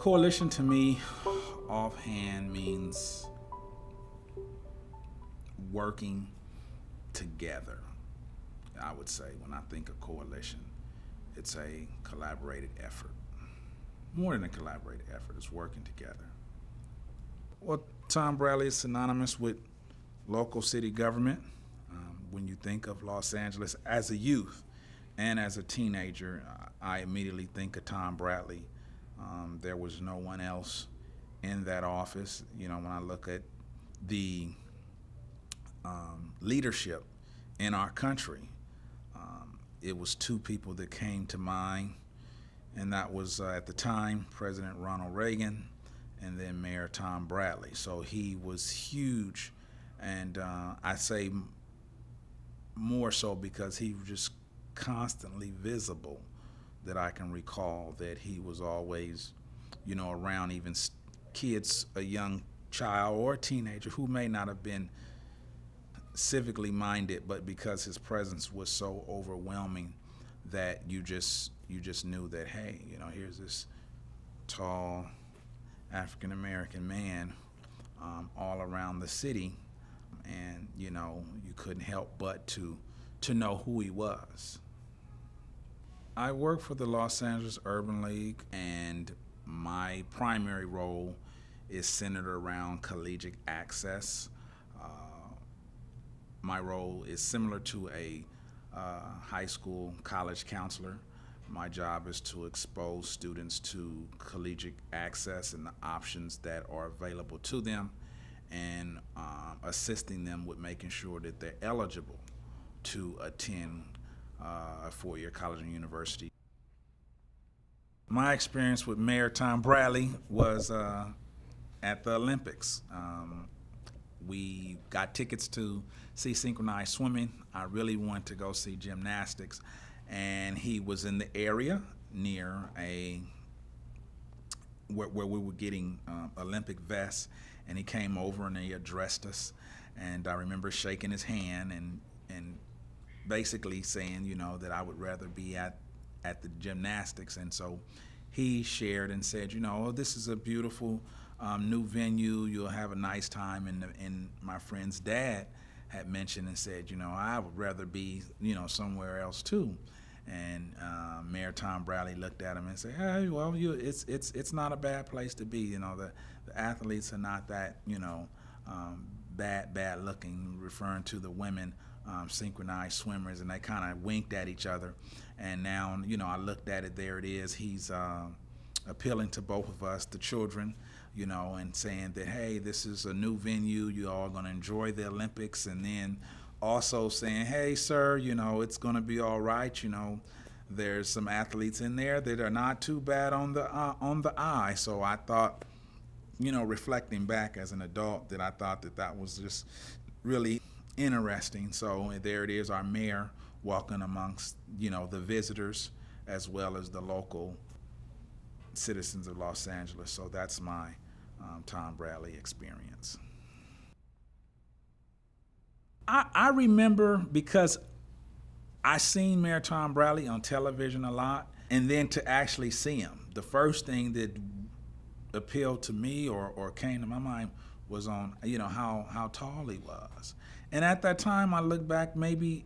Coalition to me, offhand, means working together. I would say when I think of coalition, it's a collaborated effort. More than a collaborated effort, it's working together. Well, Tom Bradley is synonymous with local city government. When you think of Los Angeles as a youth and as a teenager, I immediately think of Tom Bradley. There was no one else in that office. You know, when I look at the leadership in our country, it was two people that came to mind, and that was at the time President Ronald Reagan and then Mayor Tom Bradley. So he was huge, and I say more so because he was just constantly visible, that I can recall that he was always, you know, around even kids, a young child or a teenager who may not have been civically minded, but because his presence was so overwhelming that you just knew that, hey, you know, here's this tall African American man all around the city, and you know, you couldn't help but to know who he was. I work for the Los Angeles Urban League, and my primary role is centered around collegiate access. My role is similar to a high school, college counselor. My job is to expose students to collegiate access and the options that are available to them, and assisting them with making sure that they're eligible to attend a four-year college and university. My experience with Mayor Tom Bradley was at the Olympics. We got tickets to see synchronized swimming. I really wanted to go see gymnastics, and he was in the area near where we were getting Olympic vests, and he came over and he addressed us, and I remember shaking his hand and basically saying, you know, that I would rather be at the gymnastics. And so he shared and said, you know, oh, this is a beautiful new venue, you'll have a nice time. And my friend's dad had mentioned and said, you know, I would rather be, you know, somewhere else too. And Mayor Tom Bradley looked at him and said, hey, well, it's not a bad place to be. You know, the athletes are not that, you know, bad looking, referring to the women synchronized swimmers, and they kind of winked at each other. And now, you know, I looked at it, there it is. He's appealing to both of us, the children, you know, and saying that, hey, this is a new venue, you all are going to enjoy the Olympics, and then also saying, hey, sir, you know, it's going to be all right, you know, there's some athletes in there that are not too bad on the eye. So I thought, you know, reflecting back as an adult, that I thought that was just really interesting. So there it is, our mayor walking amongst, you know, the visitors as well as the local citizens of Los Angeles. So that's my Tom Bradley experience. I remember, because I seen Mayor Tom Bradley on television a lot, and then to actually see him, the first thing that appealed to me or came to my mind was on, you know, how tall he was. And at that time, I look back, maybe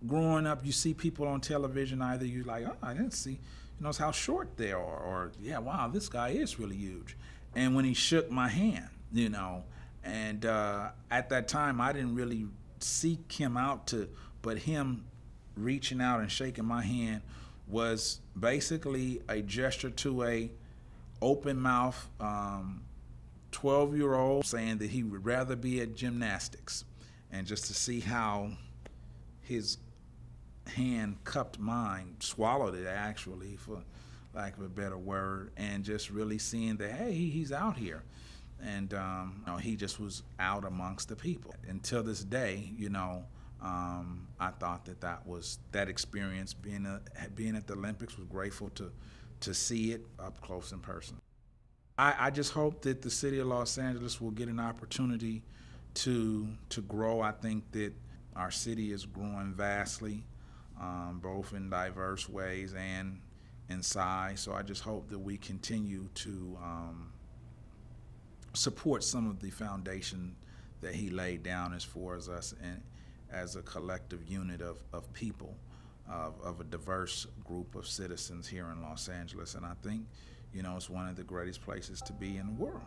growing up, you see people on television, either you're like, oh, I didn't see, you know, how short they are, or yeah, wow, this guy is really huge. And when he shook my hand, you know, and at that time, I didn't really seek him out but him reaching out and shaking my hand was basically a gesture to a open mouth 12-year-old saying that he would rather be at gymnastics, and just to see how his hand cupped mine, swallowed it actually, for lack of a better word, and just really seeing that, hey, he's out here. And you know, he just was out amongst the people. Until this day, you know, I thought that experience, being at the Olympics, was grateful to see it up close in person. I just hope that the city of Los Angeles will get an opportunity to grow. I think that our city is growing vastly, both in diverse ways and in size. So I just hope that we continue to support some of the foundation that he laid down as far as us and as a collective unit of people, of a diverse group of citizens here in Los Angeles. And I think, it's one of the greatest places to be in the world.